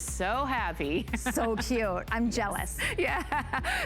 So happy. So cute. I'm jealous. Yeah.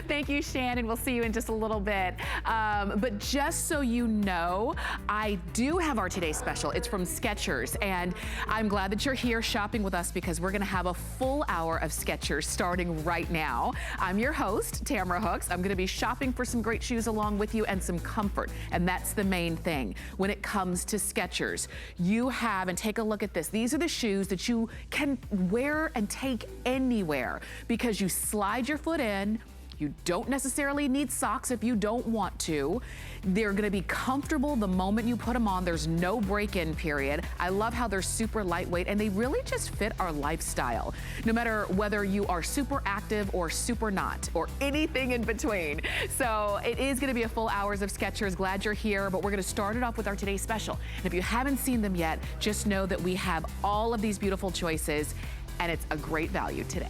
Thank you, Shannon. We'll see you in just a little bit. But just so you know, I do have our Today Special. It's from Skechers, and I'm glad that you're here shopping with us because we're gonna have a full hour of Skechers starting right now. I'm your host, Tamara Hooks. I'm gonna be shopping for some great shoes along with you and some comfort, and that's the main thing. When it comes to Skechers, you have, and take a look at this, these are the shoes that you can wear and take anywhere because you slide your foot in. You don't necessarily need socks if you don't want to. They're gonna be comfortable the moment you put them on. There's no break-in period. I love how they're super lightweight and they really just fit our lifestyle. No matter whether you are super active or super not, or anything in between. So it is gonna be a full hours of Skechers. Glad you're here, but we're gonna start it off with our Today Special. And if you haven't seen them yet, just know that we have all of these beautiful choices and it's a great value today.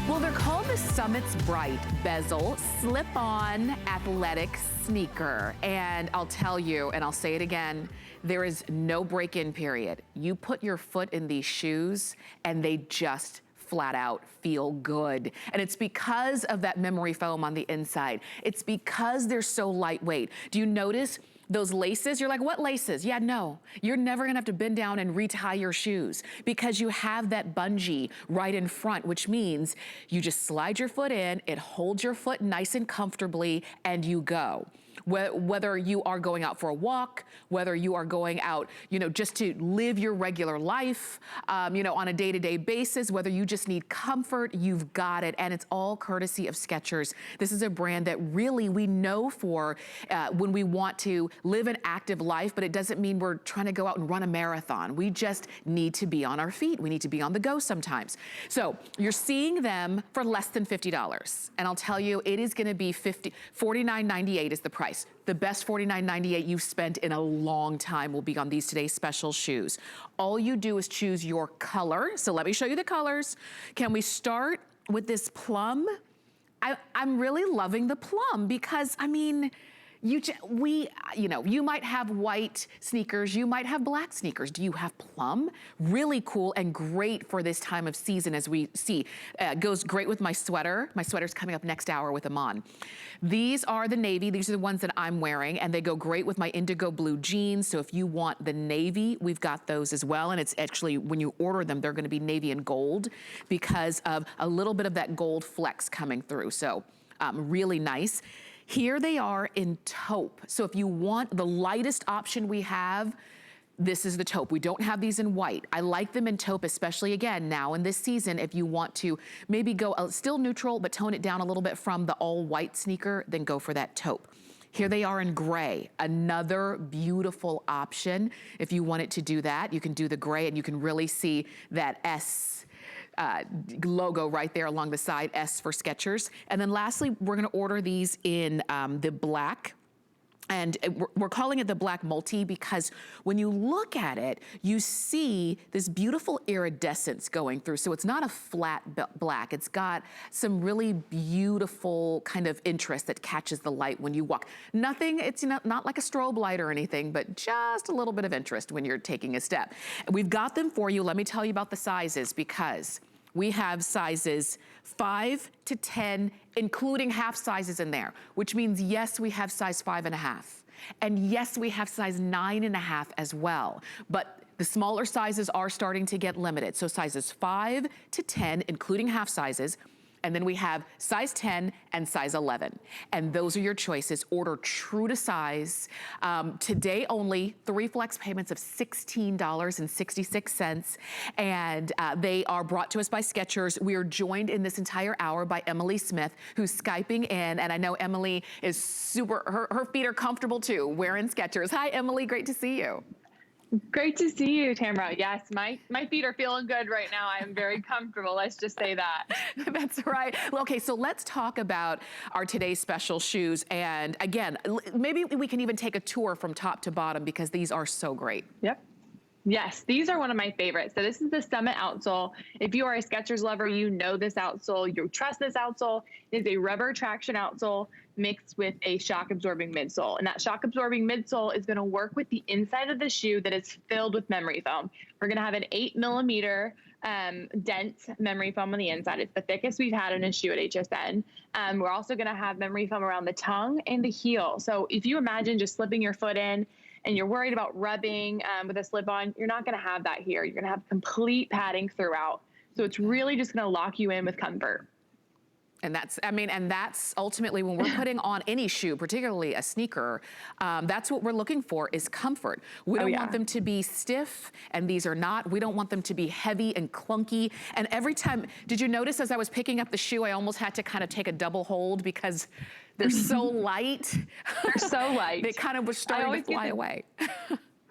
Well, they're called the Summit's Bright Bezel Slip-On Athletic Sneaker. And I'll tell you, and I'll say it again, there is no break-in period. You put your foot in these shoes and they just flat out feel good. And it's because of that memory foam on the inside. It's because they're so lightweight. Do you notice those laces? You're like, what laces? Yeah, no. You're never gonna have to bend down and retie your shoes because you have that bungee right in front, which means you just slide your foot in, it holds your foot nice and comfortably, and you go. Whether you are going out for a walk, whether you are going out, you know, just to live your regular life, you know, on a day-to-day basis, whether you just need comfort, you've got it. And it's all courtesy of Skechers. This is a brand that really we know for when we want to live an active life, but it doesn't mean we're trying to go out and run a marathon. We just need to be on our feet. We need to be on the go sometimes. So you're seeing them for less than $50. And I'll tell you, it is gonna be $49.98 is the price. The best $49.98 you've spent in a long time will be on these Today Special shoes. All you do is choose your color. So let me show you the colors. Can we start with this plum? I'm really loving the plum because, I mean, you know, you might have white sneakers, you might have black sneakers. Do you have plum? Really cool and great for this time of season as we see. Goes great with my sweater. My sweater's coming up next hour with them on. These are the navy. These are the ones that I'm wearing and they go great with my indigo blue jeans. So if you want the navy, we've got those as well. And it's actually, when you order them, they're gonna be navy and gold because of a little bit of that gold flex coming through. So really nice. Here they are in taupe. So if you want the lightest option we have, this is the taupe. We don't have these in white. I like them in taupe, especially again, now in this season, if you want to maybe go still neutral, but tone it down a little bit from the all white sneaker, then go for that taupe. Here they are in gray, another beautiful option. If you wanted to do that, you can do the gray and you can really see that S logo right there along the side, S for Skechers. And then lastly, we're gonna order these in the black. And we're calling it the black multi because when you look at it, you see this beautiful iridescence going through. So it's not a flat black. It's got some really beautiful kind of interest that catches the light when you walk. Nothing, it's not like a strobe light or anything, but just a little bit of interest when you're taking a step. We've got them for you. Let me tell you about the sizes because we have sizes 5 to 10, including half sizes in there, which means yes, we have size 5.5. And yes, we have size 9.5 as well. But the smaller sizes are starting to get limited. So sizes 5 to 10, including half sizes. And then we have size 10 and size 11. And those are your choices. Order true to size. Today only, 3 flex payments of $16.66. And they are brought to us by Skechers. We are joined in this entire hour by Emily Smith, who's Skyping in. And I know Emily is super, her feet are comfortable too, wearing Skechers. Hi, Emily, great to see you. Great to see you, Tamara. Yes, my feet are feeling good right now. I am very comfortable. Let's just say that. That's right. Well, okay, so let's talk about our today's special shoes. And again, maybe we can even take a tour from top to bottom because these are so great. Yep. Yes, these are one of my favorites. So this is the Summit outsole. If you are a Skechers lover, you know this outsole. You trust this outsole. It is a rubber traction outsole mixed with a shock absorbing midsole. And that shock absorbing midsole is going to work with the inside of the shoe that is filled with memory foam. We're going to have an 8mm dense memory foam on the inside. It's the thickest we've had in a shoe at HSN. We're also going to have memory foam around the tongue and the heel. So if you imagine just slipping your foot in and you're worried about rubbing with a slip-on, you're not going to have that here. You're going to have complete padding throughout. So it's really just going to lock you in with comfort. And that's, I mean, and that's ultimately when we're putting on any shoe, particularly a sneaker, that's what we're looking for is comfort. We don't want them to be stiff, and these are not. We don't want them to be heavy and clunky. And every time, did you notice as I was picking up the shoe, I almost had to kind of take a double hold because they're so light. They're so light. They kind of were starting to fly away.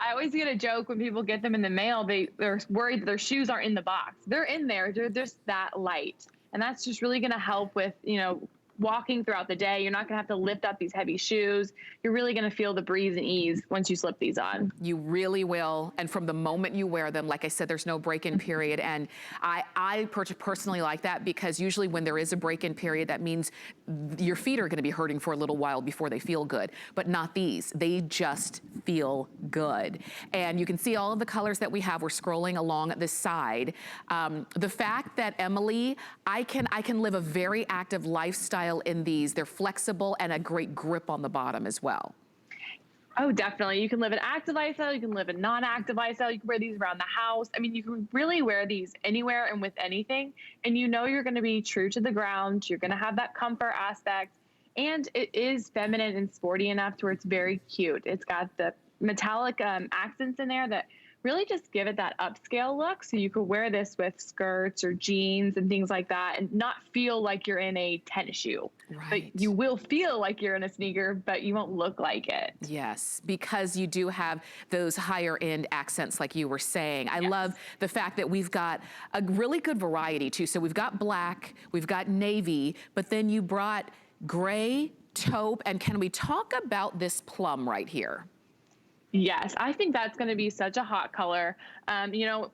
I always get a joke when people get them in the mail. They're worried that their shoes aren't in the box. They're in there. They're just that light. And that's just really going to help with, you know, walking throughout the day. You're not going to have to lift up these heavy shoes. You're really going to feel the breeze and ease once you slip these on. You really will. And from the moment you wear them, like I said, there's no break-in period. And I personally like that because usually when there is a break-in period, that means your feet are going to be hurting for a little while before they feel good. But not these. They just feel good. And you can see all of the colors that we have. We're scrolling along this side. The fact that, Emily, I can live a very active lifestyle in these. They're flexible and a great grip on the bottom as well. Oh, definitely. You can live an active lifestyle. You can live a non-active lifestyle. You can wear these around the house. I mean, you can really wear these anywhere and with anything. And you know you're going to be true to the ground. You're going to have that comfort aspect. And it is feminine and sporty enough to where it's very cute. It's got the metallic accents in there that really just give it that upscale look. So you could wear this with skirts or jeans and things like that and not feel like you're in a tennis shoe. Right. But you will feel like you're in a sneaker, but you won't look like it. Yes, because you do have those higher end accents like you were saying. I love the fact that we've got a really good variety too. So we've got black, we've got navy, but then you brought gray, taupe, and can we talk about this plum right here? Yes, I think that's going to be such a hot color. You know,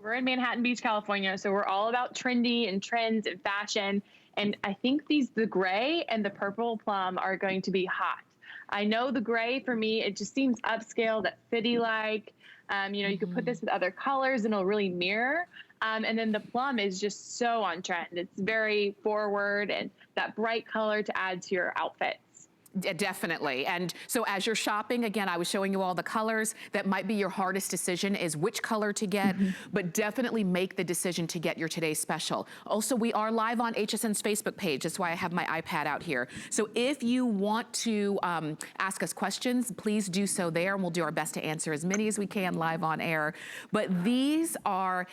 we're in Manhattan Beach, California, so we're all about trendy and trends and fashion. And I think the gray and the purple plum are going to be hot. I know the gray for me, it just seems upscale, that city-like. You know, you could put this with other colors and it'll really mirror. And then the plum is just so on trend. It's very forward and that bright color to add to your outfits. Definitely. And so as you're shopping, again, I was showing you all the colors. That might be your hardest decision is which color to get, but definitely make the decision to get your today's special. Also, we are live on HSN's Facebook page. That's why I have my iPad out here. So if you want to ask us questions, please do so there, and we'll do our best to answer as many as we can live on air. But these are,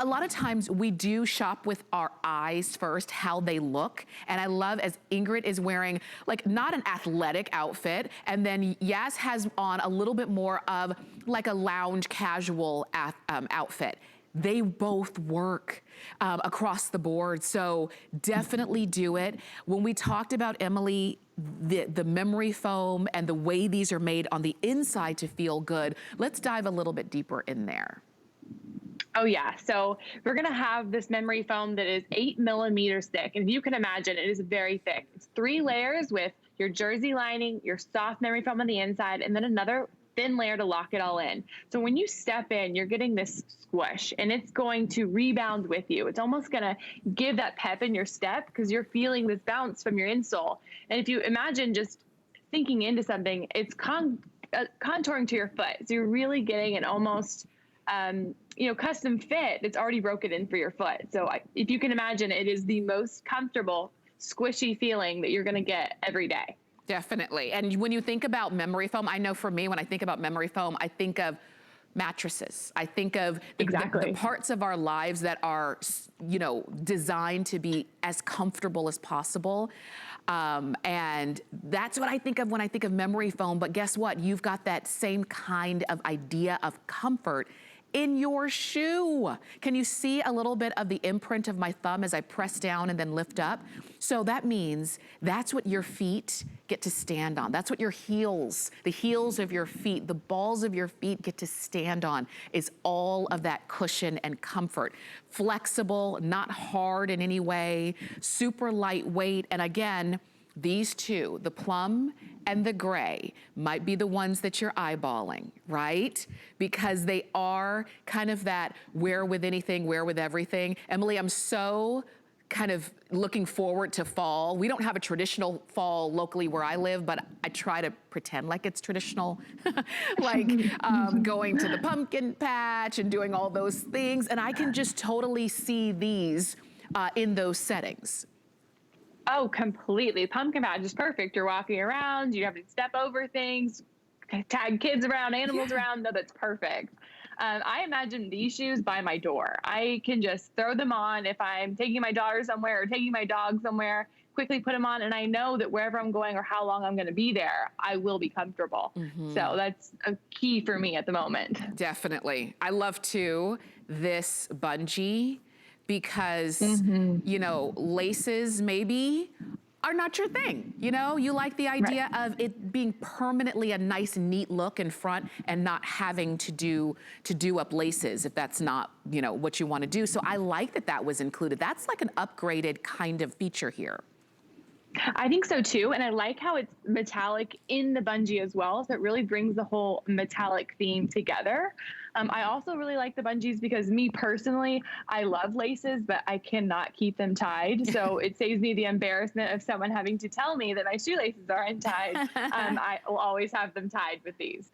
a lot of times we do shop with our eyes first, how they look. And I love as Ingrid is wearing like not an athletic outfit. And then Yas has on a little bit more of like a lounge casual outfit. They both work across the board. So definitely do it. When we talked about, Emily, the memory foam and the way these are made on the inside to feel good, let's dive a little bit deeper in there. Oh yeah, so we're gonna have this memory foam that is 8mm thick. And if you can imagine, it is very thick. It's 3 layers with your jersey lining, your soft memory foam on the inside, and then another thin layer to lock it all in. So when you step in, you're getting this squish and it's going to rebound with you. It's almost gonna give that pep in your step because you're feeling this bounce from your insole. And if you imagine just sinking into something, it's contouring to your foot. So you're really getting an almost, you know, custom fit that's already broken in for your foot. So if you can imagine, it is the most comfortable, squishy feeling that you're going to get every day. Definitely. And when you think about memory foam, I know for me, when I think about memory foam, I think of mattresses. I think of the parts of our lives that are, you know, designed to be as comfortable as possible. And that's what I think of when I think of memory foam. But guess what? You've got that same kind of idea of comfort in your shoe. Can you see a little bit of the imprint of my thumb as I press down and then lift up? So that means that's what your feet get to stand on. That's what your heels, the heels of your feet, the balls of your feet get to stand on, is all of that cushion and comfort. Flexible, not hard in any way, super lightweight. And again, these two, the plum and the gray, might be the ones that you're eyeballing, right? Because they are kind of that wear with anything, wear with everything. Emily, I'm so kind of looking forward to fall. We don't have a traditional fall locally where I live, but I try to pretend like it's traditional, like going to the pumpkin patch and doing all those things. And I can just totally see these in those settings. Oh, completely. Pumpkin patch is perfect. You're walking around, you have to step over things, tag kids around, animals around. No, that's perfect. I imagine these shoes by my door. I can just throw them on if I'm taking my daughter somewhere or taking my dog somewhere, quickly put them on, and I know that wherever I'm going or how long I'm going to be there, I will be comfortable. So that's a key for me at the moment. Definitely. I love too this bungee, because, you know, laces maybe are not your thing. You know, you like the idea of it being permanently a nice, neat look in front and not having to do up laces if that's not, you know, what you want to do. So I like that that was included. That's like an upgraded kind of feature here. I think so too. And I like how it's metallic in the bungee as well. So it really brings the whole metallic theme together. I also really like the bungees because me personally, I love laces, but I cannot keep them tied. So it saves me the embarrassment of someone having to tell me that my shoelaces are untied. I will always have them tied with these.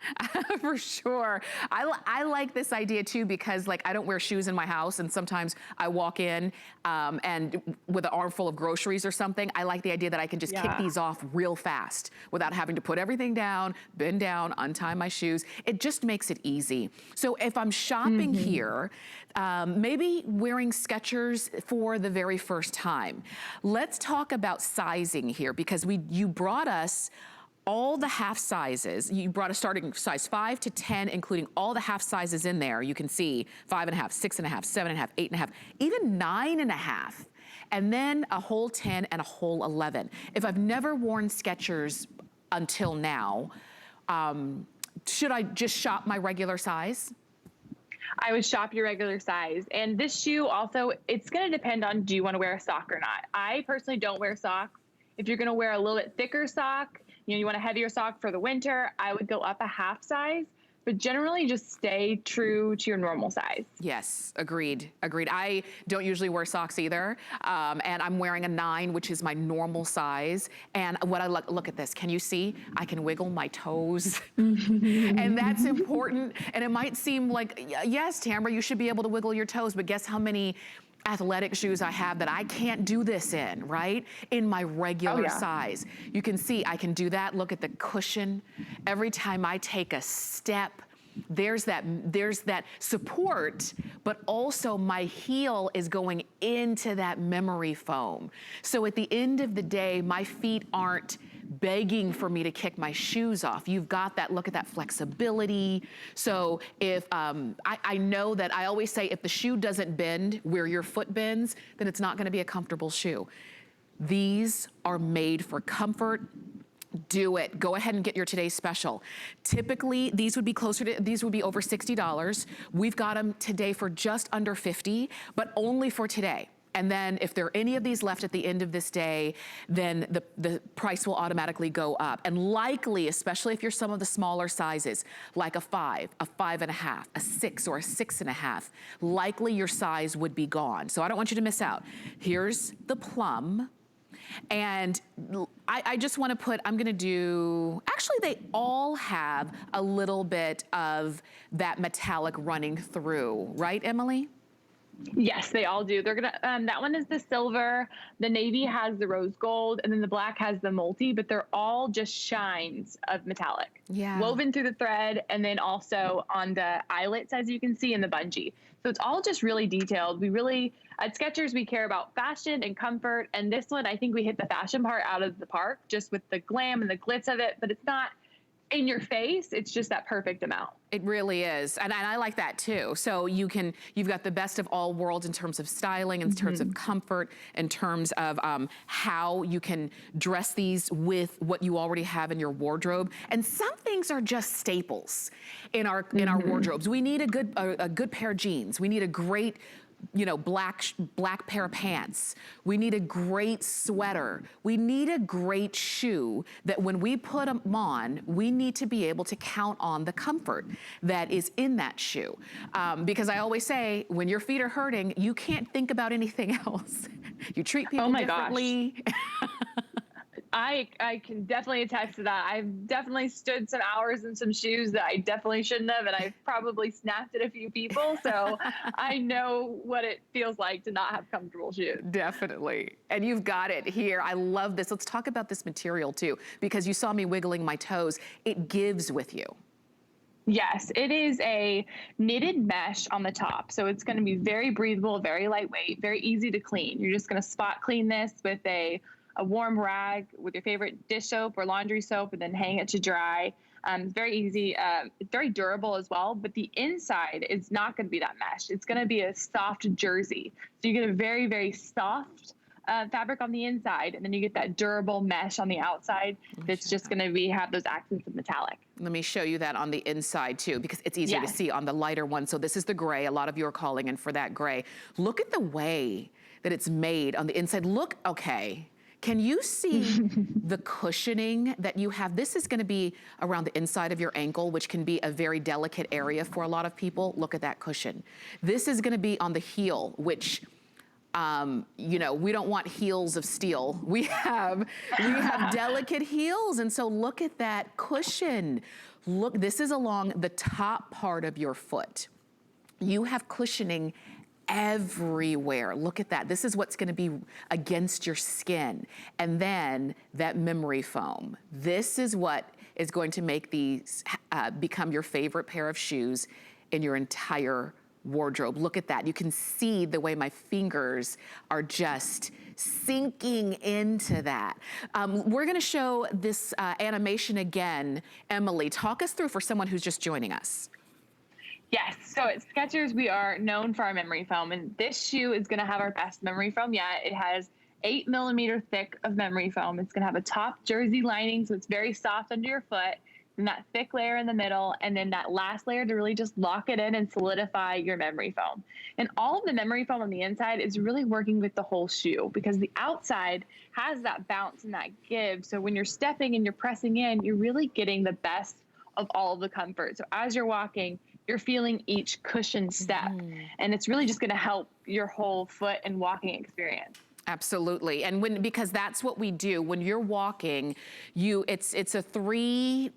For sure. I like this idea too, because like I don't wear shoes in my house, and sometimes I walk in and with an armful of groceries or something, I like the idea that I can just kick these off real fast without having to put everything down, bend down, untie my shoes. It just makes it easy. So if I'm shopping here, maybe wearing Skechers for the very first time, let's talk about sizing here, because you brought us all the half sizes. You brought us starting size 5 to 10, including all the half sizes in there. You can see 5.5, 6.5, 7.5, 8.5, even 9.5. And then a whole 10 and a whole 11. If I've never worn Skechers until now, should I just shop my regular size? I would shop your regular size. And this shoe also, it's going to depend on, do you want to wear a sock or not? I personally don't wear socks. If you're going to wear a little bit thicker sock, you know, you want a heavier sock for the winter, I would go up a half size. But generally just stay true to your normal size. Yes, agreed, agreed. I don't usually wear socks either. And I'm wearing a 9, which is my normal size. And what I look at this, can you see? I can wiggle my toes. And that's important. And it might seem like, yes, Tamara, you should be able to wiggle your toes, but guess how many athletic shoes I have that I can't do this in, right? In my regular size. You can see I can do that. Look at the cushion. Every time I take a step, there's that support, but also my heel is going into that memory foam. So at the end of the day, my feet aren't begging for me to kick my shoes off. You've got that, look at that flexibility. So if, I know that I always say if the shoe doesn't bend where your foot bends, then it's not gonna be a comfortable shoe. These are made for comfort. Do it. Go ahead and get your today's special. Typically, these would be over $60. We've got them today for just under $50, but only for today. And then if there are any of these left at the end of this day, then the price will automatically go up. And likely, especially if you're some of the smaller sizes, like a 5, a 5.5, a 6, or a 6.5, likely your size would be gone. So I don't want you to miss out. Here's the plum. And I just want to put, I'm going to do, actually they all have a little bit of that metallic running through, right, Emily? Yes, they all do. They're gonna, that one is the silver, the navy has the rose gold, and then the black has the multi, but they're all just shines of metallic. Yeah. Woven through the thread, and then also on the eyelets, as you can see, in the bungee. So it's all just really detailed. We really, at Skechers, we care about fashion and comfort, and this one, I think we hit the fashion part out of the park, just with the glam and the glitz of it, but it's not in your face. It's just that perfect amount. It really is. And I like that too. So you've got the best of all worlds in terms of styling, in terms of comfort, in terms of how you can dress these with what you already have in your wardrobe. And some things are just staples in our wardrobes. We need a good pair of jeans. We need a great, you know, black pair of pants. We need a great sweater. We need a great shoe that when we put them on, we need to be able to count on the comfort that is in that shoe. Because I always say, when your feet are hurting, you can't think about anything else. You treat people differently. I can definitely attest to that. I've definitely stood some hours in some shoes that I definitely shouldn't have, and I've probably snapped at a few people. So I know what it feels like to not have comfortable shoes. Definitely. And you've got it here. I love this. Let's talk about this material too, because you saw me wiggling my toes. It gives with you. Yes, it is a knitted mesh on the top. So it's going to be very breathable, very lightweight, very easy to clean. You're just going to spot clean this with a warm rag with your favorite dish soap or laundry soap, and then hang it to dry. It's very easy. It's very durable as well, but the inside is not going to be that mesh. It's going to be a soft jersey. So you get a very, very soft fabric on the inside, and then you get that durable mesh on the outside that's just going to have those accents of metallic. Let me show you that on the inside too, because it's easier to see on the lighter one. So this is the gray. A lot of you are calling in for that gray. Look at the way that it's made on the inside. Look, okay. Can you see the cushioning that you have? This is going to be around the inside of your ankle, which can be a very delicate area for a lot of people. Look at that cushion. This is going to be on the heel, which, you know, we don't want heels of steel. We have delicate heels. And so look at that cushion. Look, this is along the top part of your foot. You have cushioning everywhere. Look at that. This is what's going to be against your skin. And then that memory foam. This is what is going to make these become your favorite pair of shoes in your entire wardrobe. Look at that. You can see the way my fingers are just sinking into that. We're going to show this animation again. Emily, talk us through for someone who's just joining us. Yes, so at Skechers, we are known for our memory foam, and this shoe is going to have our best memory foam yet. It has 8 millimeter thick of memory foam. It's going to have a top jersey lining, so it's very soft under your foot, and that thick layer in the middle, and then that last layer to really just lock it in and solidify your memory foam. And all of the memory foam on the inside is really working with the whole shoe, because the outside has that bounce and that give. So when you're stepping and you're pressing in, you're really getting the best of all of the comfort. So as you're walking, you're feeling each cushion step, and it's really just going to help your whole foot and walking experience. Absolutely. And because that's what we do when you're walking, it's a three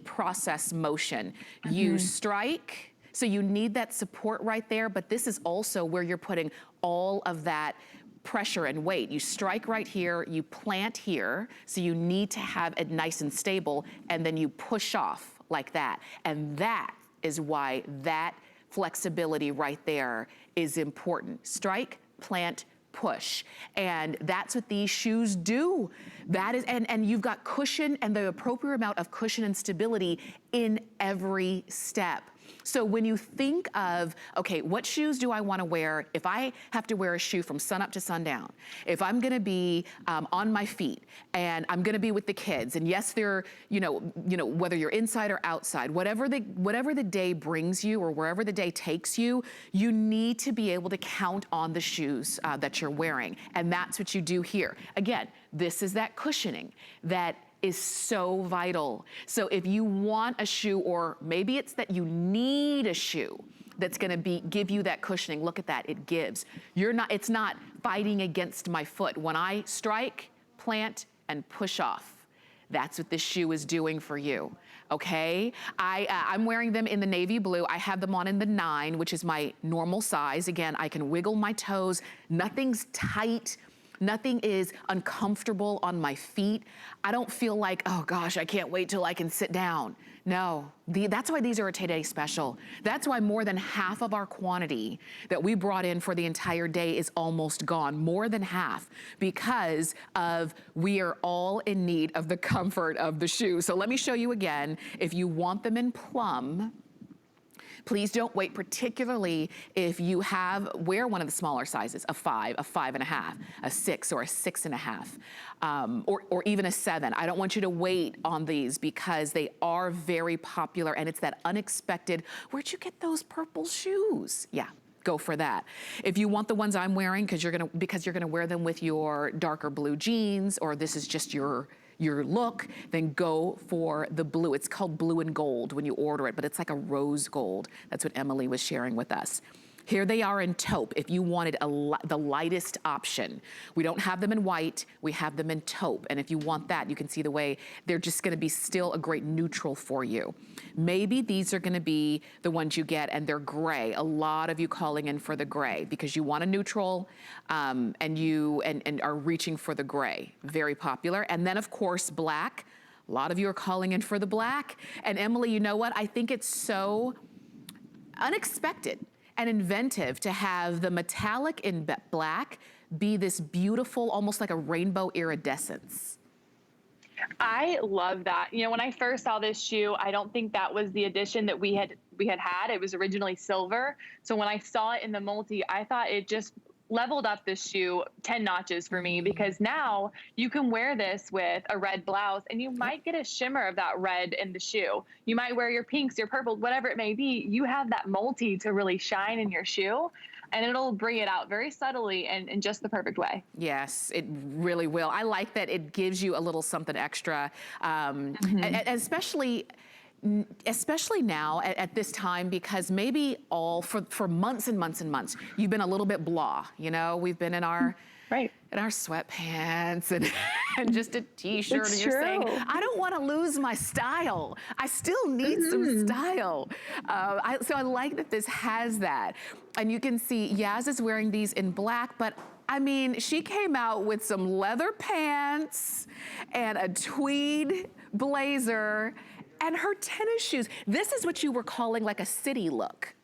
process motion. You strike, so you need that support right there, but this is also where you're putting all of that pressure and weight. You strike right here, you plant here, so you need to have it nice and stable, and then you push off like that. And that is why that flexibility right there is important. Strike, plant, push. And that's what these shoes do. That is, and you've got cushion and the appropriate amount of cushion and stability in every step. So when you think of, okay, what shoes do I want to wear if I have to wear a shoe from sunup to sundown? If I'm going to be on my feet and I'm going to be with the kids, and yes, they're, you know, whether you're inside or outside, whatever the day brings you or wherever the day takes you, you need to be able to count on the shoes that you're wearing. And that's what you do here. Again, this is that cushioning that is so vital. So if you want a shoe, or maybe it's that you need a shoe that's gonna give you that cushioning, look at that, it gives. It's not fighting against my foot. When I strike, plant, and push off, that's what this shoe is doing for you, okay? I'm wearing them in the navy blue. I have them on in the 9, which is my normal size. Again, I can wiggle my toes. Nothing's tight. Nothing is uncomfortable on my feet. I don't feel like, oh gosh, I can't wait till I can sit down. No, that's why these are a today special. That's why more than half of our quantity that we brought in for the entire day is almost gone, more than half, because of we are all in need of the comfort of the shoe. So let me show you again. If you want them in plum, please don't wait, particularly if you wear one of the smaller sizes, a 5, a 5.5, a 6, or a 6.5, or even a 7. I don't want you to wait on these because they are very popular, and it's that unexpected, where'd you get those purple shoes? Yeah. Go for that. If you want the ones I'm wearing, because you're gonna wear them with your darker blue jeans, or this is just your look, then go for the blue. It's called blue and gold when you order it, but it's like a rose gold. That's what Emily was sharing with us. Here they are in taupe, if you wanted the lightest option. We don't have them in white, we have them in taupe. And if you want that, you can see the way they're just gonna be still a great neutral for you. Maybe these are gonna be the ones you get, and they're gray. A lot of you calling in for the gray because you want a neutral, and are reaching for the gray. Very popular. And then of course, black. A lot of you are calling in for the black. And Emily, you know what? I think it's so unexpected and inventive to have the metallic in black be this beautiful, almost like a rainbow iridescence. I love that. You know, when I first saw this shoe, I don't think that was the edition that we had. It was originally silver. So when I saw it in the multi, I thought it just leveled up this shoe 10 notches for me, because now you can wear this with a red blouse and you might get a shimmer of that red in the shoe. You might wear your pinks, your purples, whatever it may be. You have that multi to really shine in your shoe, and it'll bring it out very subtly and in just the perfect way. Yes, it really will. I like that it gives you a little something extra, especially now at this time, because maybe for months and months and months, you've been a little bit blah, you know, we've been in our sweatpants and just a t-shirt, and you're saying, I don't want to lose my style. I still need some style. So I like that this has that. And you can see Yaz is wearing these in black, but I mean, she came out with some leather pants and a tweed blazer and her tennis shoes. This is what you were calling like a city look.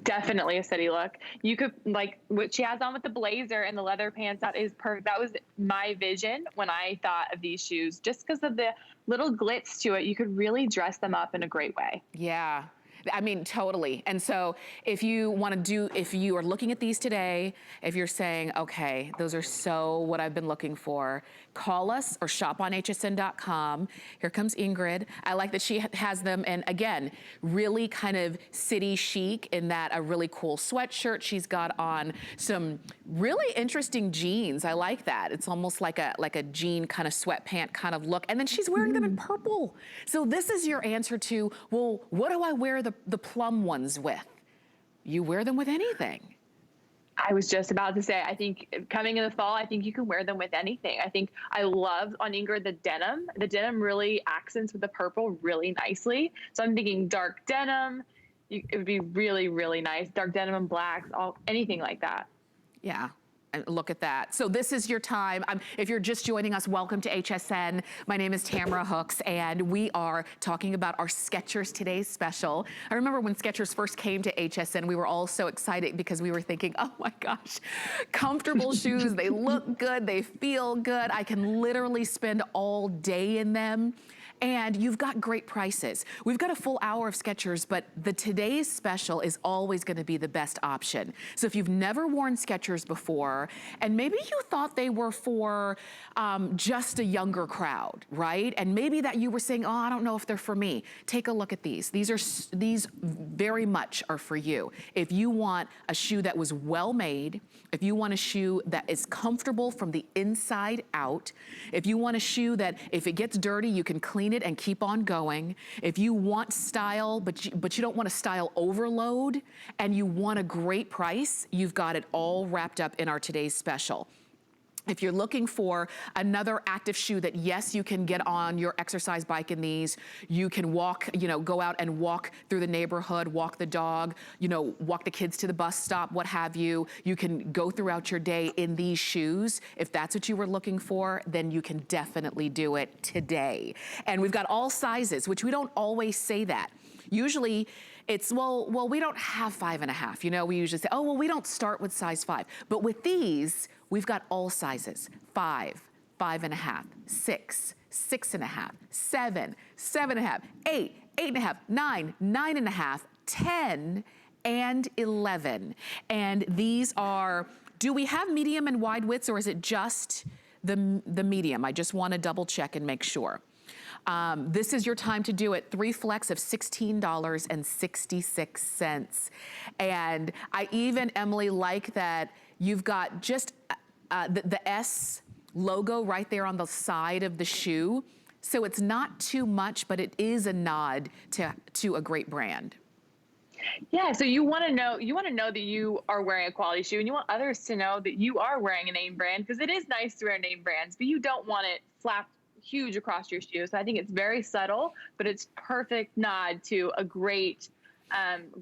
Definitely a city look. You could, like what she has on with the blazer and the leather pants, that is perfect. That was my vision when I thought of these shoes. Just because of the little glitz to it, you could really dress them up in a great way. Yeah. I mean, totally. And so if you are looking at these today, if you're saying, okay, those are so what I've been looking for, call us or shop on hsn.com. Here comes Ingrid. I like that she has them, and again, really kind of city chic in that a really cool sweatshirt. She's got on some really interesting jeans. I like that. It's almost like a jean kind of sweatpant kind of look. And then she's wearing them in purple. So this is your answer to, well, what do I wear the plum ones with? You wear them with anything. I was just about to say, I think coming in the fall, I think you can wear them with anything. I think I love on Ingrid the denim. The denim really accents with the purple really nicely. So I'm thinking dark denim. It would be really, really nice. Dark denim and blacks, anything like that. Yeah. Look at that. So this is your time. If you're just joining us, welcome to HSN. My name is Tamara Hooks, and we are talking about our Skechers Today's Special. I remember when Skechers first came to HSN, we were all so excited because we were thinking, oh my gosh, comfortable shoes. They look good. They feel good. I can literally spend all day in them. And you've got great prices. We've got a full hour of Skechers, but the today's special is always gonna be the best option. So if you've never worn Skechers before, and maybe you thought they were for just a younger crowd, right? And maybe that you were saying, oh, I don't know if they're for me. Take a look at these. These very much are for you. If you want a shoe that was well made, if you want a shoe that is comfortable from the inside out, if you want a shoe that if it gets dirty, you can clean it and keep on going. If you want style, but you don't want a style overload, and you want a great price, you've got it all wrapped up in our today's special. If you're looking for another active shoe that, yes, you can get on your exercise bike in these, you can walk, you know, go out and walk through the neighborhood, walk the dog, you know, walk the kids to the bus stop, what have you. You can go throughout your day in these shoes. If that's what you were looking for, then you can definitely do it today. And we've got all sizes, which we don't always say that. Usually it's, well, we don't have 5.5. You know, we usually say, oh, well, we don't start with size 5. But with these, we've got all sizes: 5, 5.5, 6, 6.5, 7, 7.5, 8, 8.5, 9, 9.5, 10, and 11. And these are, do we have medium and wide widths, or is it just the medium? I just want to double check and make sure. This is your time to do it. 3 flex of $16.66. And I even, Emily, like that you've got just the S logo right there on the side of the shoe. So it's not too much, but it is a nod to a great brand. Yeah, so you want to know that you are wearing a quality shoe, and you want others to know that you are wearing a name brand, because it is nice to wear name brands, but you don't want it slapped huge across your shoe. So I think it's very subtle, but it's perfect nod to a great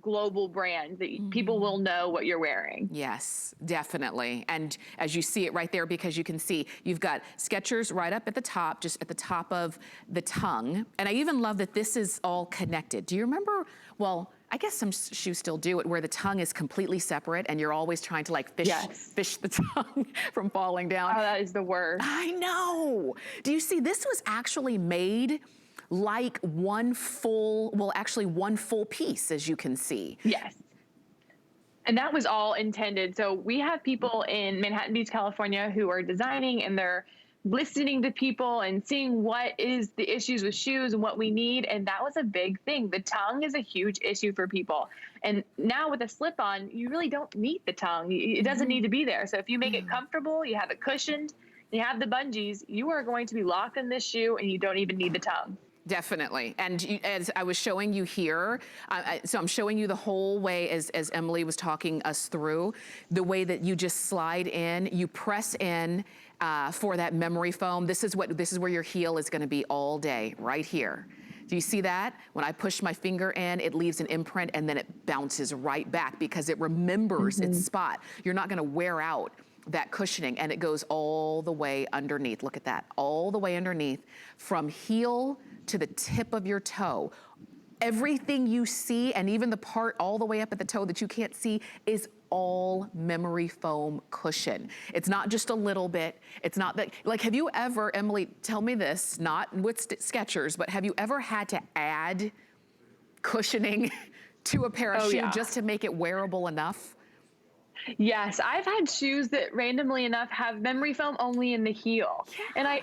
global brand that people will know what you're wearing. Yes, definitely. And as you see it right there, because you can see you've got Skechers right up at the top, just at the top of the tongue. And I even love that this is all connected. Do you remember, well, I guess some shoes still do it, where the tongue is completely separate and you're always trying to like fish the tongue from falling down. Oh, that is the worst. I know. Do you see, this was actually made like one full piece, as you can see. Yes. And that was all intended. So we have people in Manhattan Beach, California, who are designing, and they're listening to people and seeing what is the issues with shoes and what we need. And that was a big thing. The tongue is a huge issue for people. And now with a slip-on, you really don't need the tongue. It doesn't need to be there. So if you make it comfortable, you have it cushioned, you have the bungees, you are going to be locked in this shoe, and you don't even need the tongue. Definitely. And as I was showing you here, so I'm showing you the whole way as Emily was talking us through, the way that you just slide in, you press in for that memory foam. This is where your heel is going to be all day, right here. Do you see that? When I push my finger in, it leaves an imprint, and then it bounces right back because it remembers its spot. You're not going to wear out that cushioning, and it goes all the way underneath. Look at that, all the way underneath, from heel to the tip of your toe. Everything you see, and even the part all the way up at the toe that you can't see, is all memory foam cushion. It's not just a little bit. It's not that, like, have you ever, Emily, tell me this, not with Skechers, but have you ever had to add cushioning to a pair of shoes just to make it wearable enough? Yes, I've had shoes that randomly enough have memory foam only in the heel. Yeah. And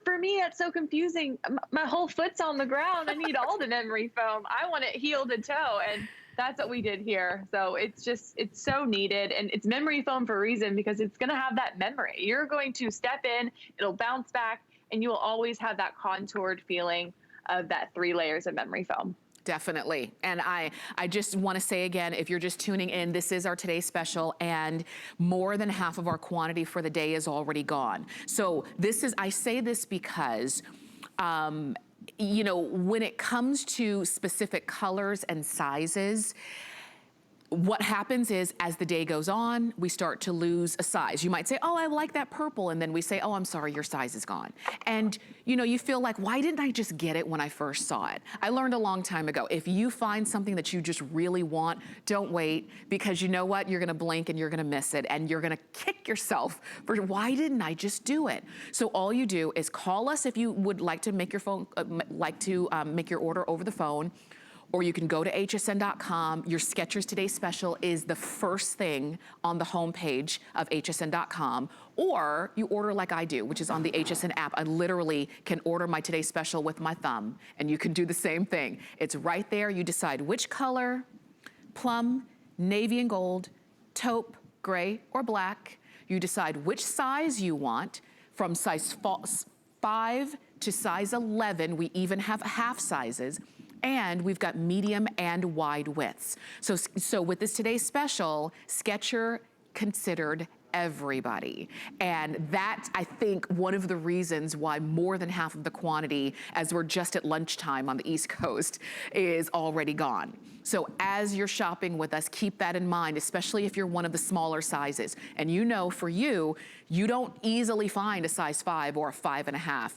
for me, that's so confusing. My whole foot's on the ground. I need all the memory foam. I want it heel to toe. And that's what we did here. So it's so needed. And it's memory foam for a reason, because it's going to have that memory. You're going to step in, it'll bounce back, and you will always have that contoured feeling of that 3 layers of memory foam. Definitely. And I just want to say again, if you're just tuning in, this is our today's special, and more than half of our quantity for the day is already gone. So I say this because, you know, when it comes to specific colors and sizes, what happens is, as the day goes on, we start to lose a size. You might say, oh, I like that purple. And then we say, oh, I'm sorry, your size is gone. And you know, you feel like, why didn't I just get it when I first saw it? I learned a long time ago, if you find something that you just really want, don't wait, because you know what? You're gonna blink and you're gonna miss it, and you're gonna kick yourself for, why didn't I just do it? So all you do is call us if you would like to make your make your order over the phone, or you can go to hsn.com. Your Skechers Today Special is the first thing on the homepage of hsn.com, or you order like I do, which is on the HSN app. I literally can order my Today Special with my thumb, and you can do the same thing. It's right there. You decide which color: plum, navy and gold, taupe, gray, or black. You decide which size you want, from size 5 to size 11. We even have half sizes. And we've got medium and wide widths. So with this Today's Special, Skechers considered everybody. And that's, I think, one of the reasons why more than half of the quantity, as we're just at lunchtime on the East Coast, is already gone. So as you're shopping with us, keep that in mind, especially if you're one of the smaller sizes. And you know, for you, you don't easily find a size 5 or a 5.5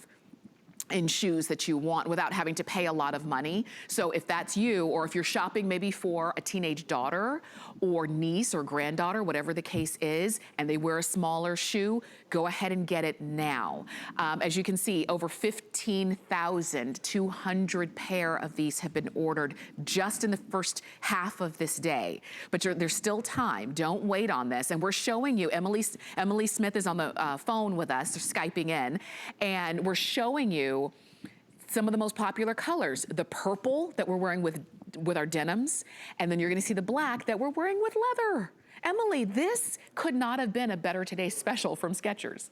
in shoes that you want without having to pay a lot of money. So if that's you, or if you're shopping maybe for a teenage daughter or niece or granddaughter, whatever the case is, and they wear a smaller shoe, go ahead and get it now. As you can see, over 15,200 pair of these have been ordered just in the first half of this day. But there's still time. Don't wait on this. And we're showing you, Emily Smith is on the phone with us, they're Skyping in, and we're showing you some of the most popular colors. The purple that we're wearing with our denims, and then you're gonna see the black that we're wearing with leather. Emily, this could not have been a better today's special from Skechers.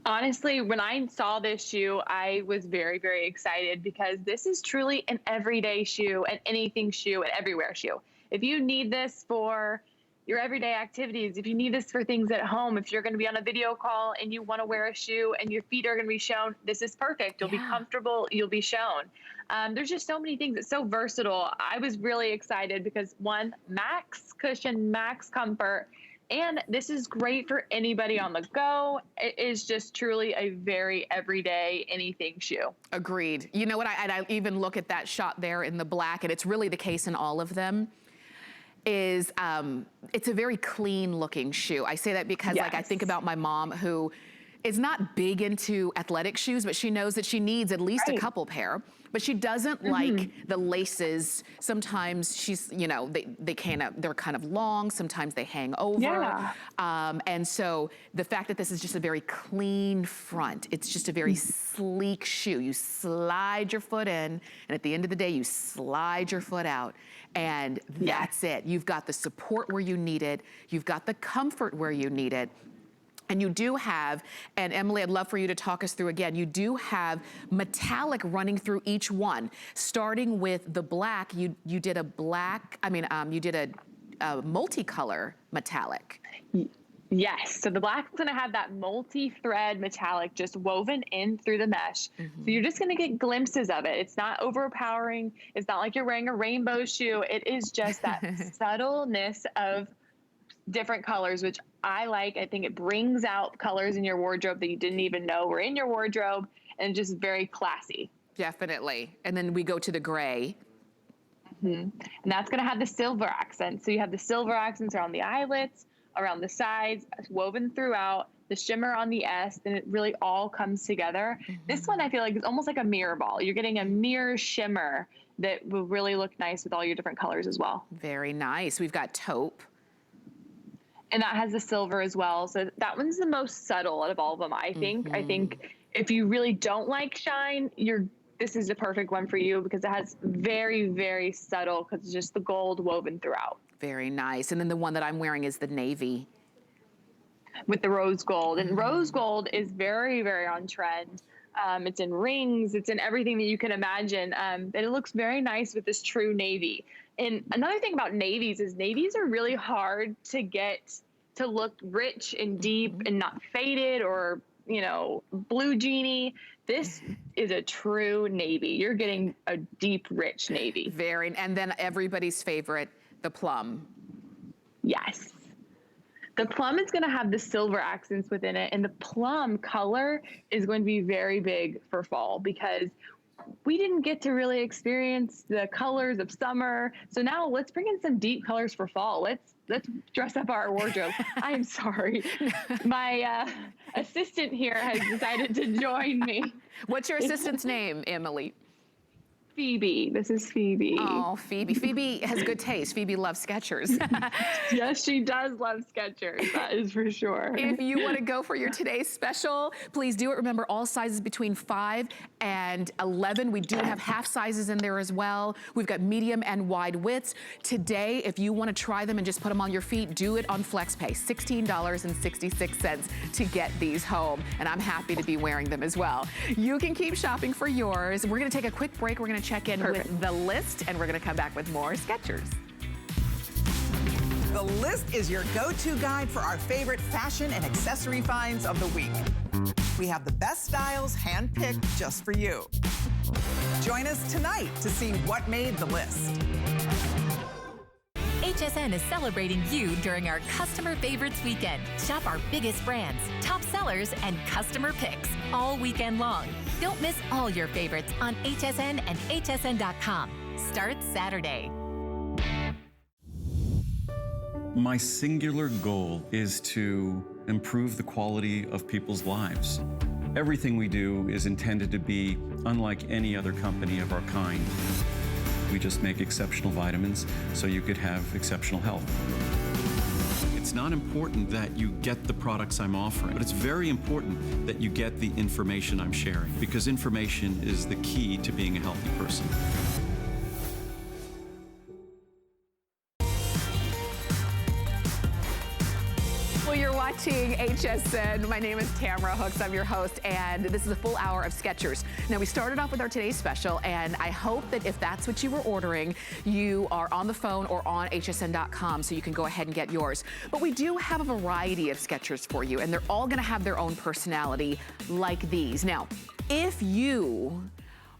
Honestly, when I saw this shoe, I was very, very excited because this is truly an everyday shoe, an anything shoe, an everywhere shoe. If you need this for your everyday activities, if you need this for things at home, if you're going to be on a video call and you want to wear a shoe and your feet are going to be shown, this is perfect. You'll be comfortable, you'll be shown. There's just so many things. It's so versatile. I was really excited because, one, max cushion, max comfort, and this is great for anybody on the go. It is just truly a very everyday anything shoe. Agreed. You know what, I even look at that shot there in the black, and it's really the case in all of them, is it's a very clean looking shoe. I say that because like I think about my mom, who is not big into athletic shoes, but she knows that she needs at least a couple pair, but she doesn't like the laces. Sometimes she's, you know, they're kind of long, sometimes they hang over. And so the fact that this is just a very clean front, it's just a very sleek shoe. You slide your foot in, and at the end of the day, you slide your foot out. And that's it. You've got the support where you need it. You've got the comfort where you need it. And you do have, and Emily, I'd love for you to talk us through again, you do have metallic running through each one. Starting with the black, you did a black, you did a multicolor metallic. Yes, so the black's gonna have that multi-thread metallic just woven in through the mesh. So you're just gonna get glimpses of it. It's not overpowering. It's not like you're wearing a rainbow shoe. It is just that subtleness of different colors, which I like. I think it brings out colors in your wardrobe that you didn't even know were in your wardrobe, and just very classy. Definitely. And then we go to the gray. And that's gonna have the silver accents. So you have the silver accents around the eyelets, around the sides, woven throughout, the shimmer on the S, and it really all comes together. This one I feel like is almost like a mirror ball. You're getting a mirror shimmer that will really look nice with all your different colors as well. Very nice. We've got taupe. And that has the silver as well. So that one's the most subtle out of all of them, I think. I think if you really don't like shine, this is the perfect one for you because it has very, very subtle, because it's just the gold woven throughout. Very nice. And then the one that I'm wearing is the navy. With the rose gold. And rose gold is very, very on trend. It's in rings. It's in everything that you can imagine. And it looks very nice with this true navy. And another thing about navies is navies are really hard to get to look rich and deep and not faded or, you know, blue jeany. This is a true navy. You're getting a deep, rich navy. Very. And then everybody's favorite, the plum. Yes. The plum is going to have the silver accents within it, and the plum color is going to be very big for fall because we didn't get to really experience the colors of summer. So now let's bring in some deep colors for fall. Let's dress up our wardrobe. I am sorry. My assistant here has decided to join me. What's your assistant's name, Emily? Phoebe. This is Phoebe. Oh, Phoebe. Phoebe has good taste. Phoebe loves Skechers. Yes, she does love Skechers. That is for sure. If you want to go for your today's special, please do it. Remember, all sizes between 5 and 11. We do have half sizes in there as well. We've got medium and wide widths. Today, if you want to try them and just put them on your feet, do it on FlexPay. $16.66 to get these home. And I'm happy to be wearing them as well. You can keep shopping for yours. We're going to take a quick break. We're going to check in with the list, and we're going to come back with more Skechers. The The list is your go-to guide for our favorite fashion and accessory finds of the week. We have the best styles handpicked just for you. Join us tonight to see what made the list. HSN is celebrating you during our Customer Favorites Weekend. Shop our biggest brands, top sellers, and customer picks all weekend long. Don't miss all your favorites on HSN and hsn.com. Starts Saturday. My singular goal is to improve the quality of people's lives. Everything we do is intended to be unlike any other company of our kind. We just make exceptional vitamins so you could have exceptional health. It's not important that you get the products I'm offering, but it's very important that you get the information I'm sharing, because information is the key to being a healthy person. Well, you're watching HSN. My name is Tamara Hooks. I'm your host, and this is a full hour of Skechers. Now, we started off with our today's special, and I hope that if that's what you were ordering, you are on the phone or on hsn.com so you can go ahead and get yours. But we do have a variety of Skechers for you, and they're all gonna have their own personality like these. Now, if you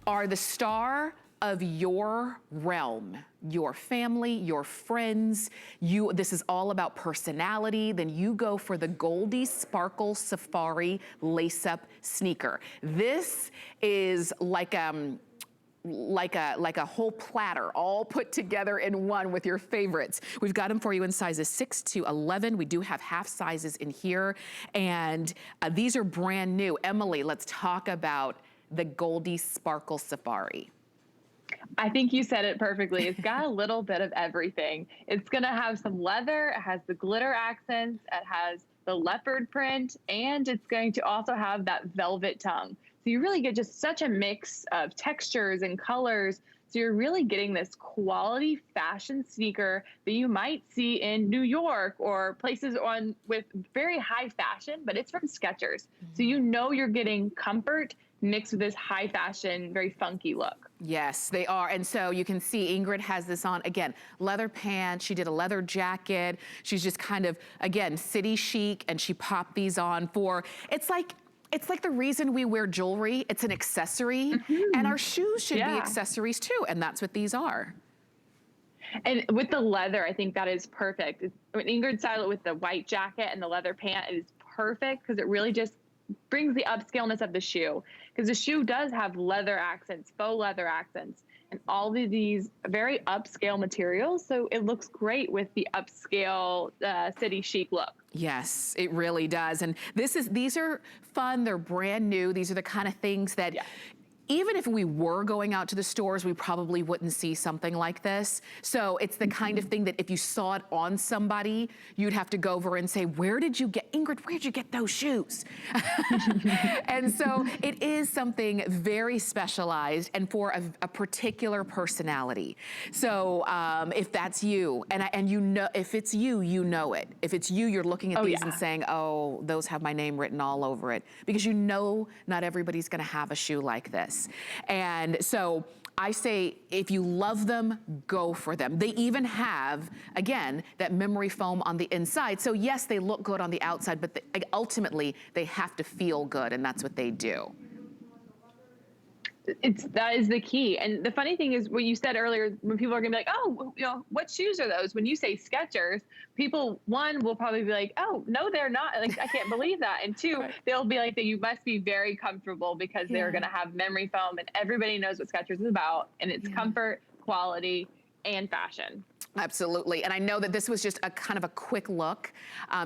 are the star of your realm, your family, your friends, this is all about personality, then you go for the Goldy Sparkle Safari Lace-Up Sneaker. This is like a whole platter all put together in one with your favorites. We've got them for you in sizes 6 to 11. We do have half sizes in here, and these are brand new. Emily, let's talk about the Goldy Sparkle Safari. I think you said it perfectly. It's got a little bit of everything. It's going to have some leather. It has the glitter accents. It has the leopard print, and it's going to also have that velvet tongue. So you really get just such a mix of textures and colors. So you're really getting this quality fashion sneaker that you might see in New York or places with very high fashion, but it's from Skechers. So you know you're getting comfort mixed with this high fashion, very funky look. Yes, they are. And so you can see Ingrid has this on, again, leather pants. She did a leather jacket. She's just kind of, again, city chic, and she popped these on for, it's like the reason we wear jewelry. It's an accessory, and our shoes should be accessories too, and that's what these are. And with the leather, I think that is perfect. When Ingrid styled it with the white jacket and the leather pant, it is perfect because it really just brings the upscaleness of the shoe, because the shoe does have leather accents, faux leather accents, and all of these very upscale materials. So it looks great with the upscale city chic look. Yes, it really does. And these are fun. They're brand new. These are the kind of things that even if we were going out to the stores, we probably wouldn't see something like this. So it's the kind of thing that if you saw it on somebody, you'd have to go over and say, Ingrid, where'd you get those shoes? And so it is something very specialized and for a particular personality. So if that's you, and you know, if it's you, you know it. If it's you, you're looking at these and saying, oh, those have my name written all over it. Because you know not everybody's gonna have a shoe like this. And so I say, if you love them, go for them. They even have, again, that memory foam on the inside. So yes, they look good on the outside, but ultimately they have to feel good, and that's what they do. That is the key. And the funny thing is what you said earlier, when people are gonna be like, oh, you know, what shoes are those? When you say Skechers, people, one, will probably be like, oh, no, they're not. Like, I can't believe that. And two, they'll be like, that you must be very comfortable because they're gonna have memory foam, and everybody knows what Skechers is about, and it's comfort, quality, and fashion. Absolutely, and I know that this was just a kind of a quick look,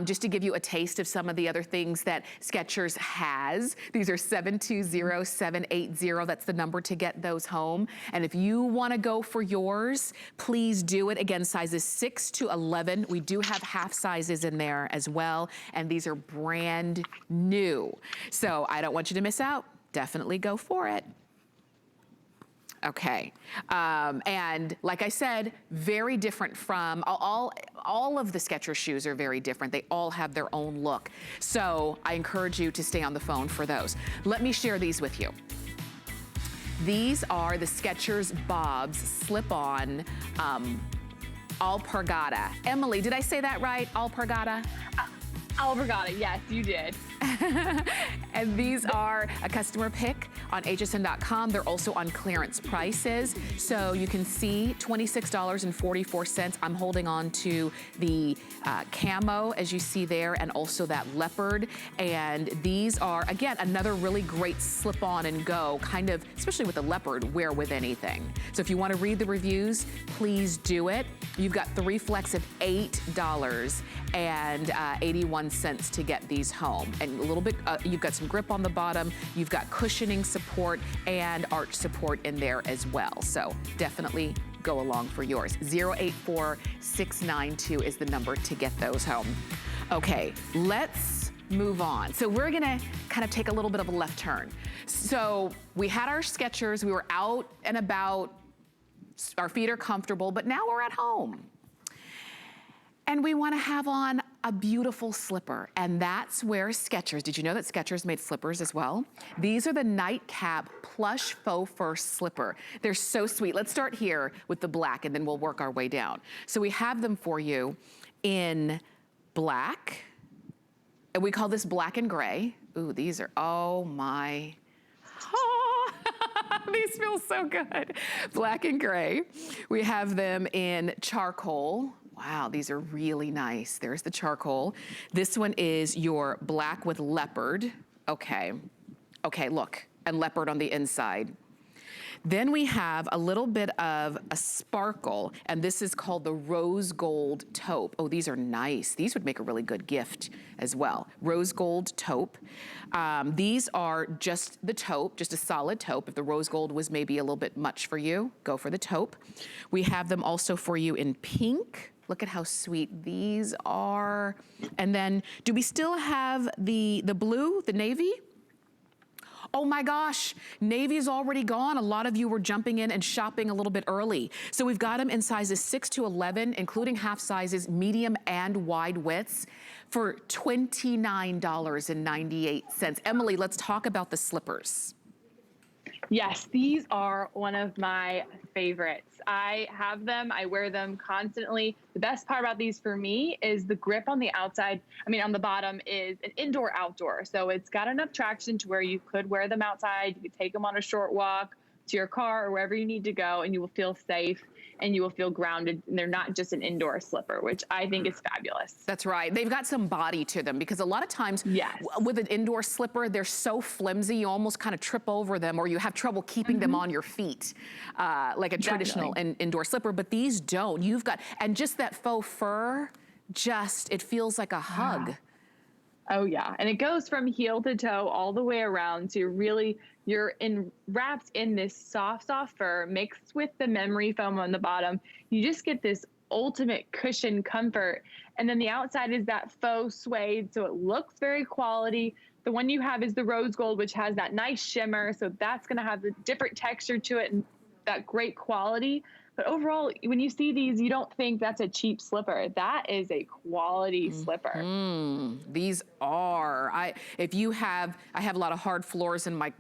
just to give you a taste of some of the other things that Skechers has. These are 720780, that's the number to get those home. And if you wanna go for yours, please do it. Again, sizes 6 to 11. We do have half sizes in there as well, and these are brand new. So I don't want you to miss out. Definitely go for it. Okay, and like I said, very different from, all of the Skechers shoes are very different. They all have their own look. So I encourage you to stay on the phone for those. Let me share these with you. These are the Skechers Bobs slip-on Alpargata. Emily, did I say that right? Alpargata? Alpargata, yes, you did. And these are a customer pick on hsn.com. They're also on clearance prices. So you can see $26.44. I'm holding on to the camo, as you see there, and also that leopard. And these are, again, another really great slip on and go, kind of, especially with the leopard, wear with anything. So if you want to read the reviews, please do it. You've got 3 flex of $8.81 to get these home. And a little bit, you've got some grip on the bottom, you've got cushioning support and arch support in there as well. So definitely go along for yours. 084692 is the number to get those home. Okay, let's move on. So we're gonna kind of take a little bit of a left turn. So we had our Skechers, we were out and about, our feet are comfortable, but now we're at home. And we wanna have on a beautiful slipper, and that's where Skechers, did you know that Skechers made slippers as well? These are the Nightcap Plush Faux Fur Slipper. They're so sweet. Let's start here with the black, and then we'll work our way down. So we have them for you in black, and we call this black and gray. Ooh, these are, oh my, oh, these feel so good. Black and gray. We have them in charcoal. Wow, these are really nice. There's the charcoal. This one is your black with leopard. Okay, look, and leopard on the inside. Then we have a little bit of a sparkle, and this is called the rose gold taupe. Oh, these are nice. These would make a really good gift as well. Rose gold taupe. These are just the taupe, just a solid taupe. If the rose gold was maybe a little bit much for you, go for the taupe. We have them also for you in pink. Look at how sweet these are. And then, do we still have the blue, the navy? Oh my gosh, navy is already gone. A lot of you were jumping in and shopping a little bit early. So we've got them in sizes 6 to 11, including half sizes, medium and wide widths, for $29.98. Emily, let's talk about the slippers. Yes, these are one of my favorites. I have them, I wear them constantly. The best part about these for me is the grip on the outside, on the bottom is an indoor-outdoor. So it's got enough traction to where you could wear them outside. You could take them on a short walk to your car or wherever you need to go, and you will feel safe and you will feel grounded. And they're not just an indoor slipper, which I think is fabulous. That's right. They've got some body to them, because a lot of times with an indoor slipper, they're so flimsy, you almost kind of trip over them, or you have trouble keeping them on your feet, like a traditional indoor slipper, but these don't. You've got, and just that faux fur, it feels like a hug. Oh yeah, and it goes from heel to toe all the way around. So you're wrapped in this soft fur mixed with the memory foam on the bottom. You just get this ultimate cushion comfort. And then the outside is that faux suede, so it looks very quality. The one you have is the rose gold, which has that nice shimmer. So that's gonna have a different texture to it and that great quality. But overall, when you see these, you don't think that's a cheap slipper. That is a quality slipper. These are, I have a lot of hard floors in my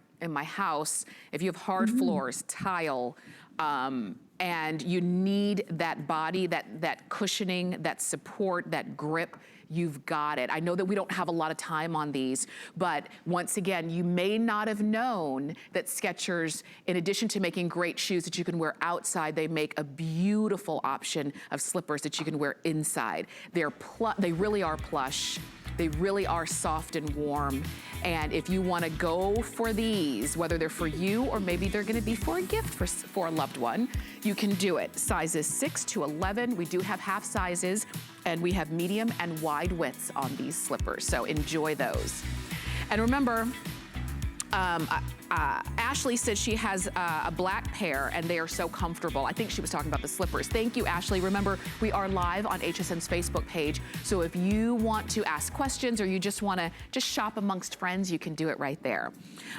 house. If you have hard floors, tile, and you need that body, that cushioning, that support, that grip, you've got it. I know that we don't have a lot of time on these, but once again, you may not have known that Skechers, in addition to making great shoes that you can wear outside, they make a beautiful option of slippers that you can wear inside. They really are plush. They really are soft and warm. And if you want to go for these, whether they're for you or maybe they're going to be for a gift for a loved one, you can do it. Sizes 6 to 11. We do have half sizes, and we have medium and wide widths on these slippers. So enjoy those. And remember, Ashley said she has a black pair and they are so comfortable. I think she was talking about the slippers. Thank you, Ashley. Remember, we are live on HSN's Facebook page. So if you want to ask questions or you just want to shop amongst friends, you can do it right there.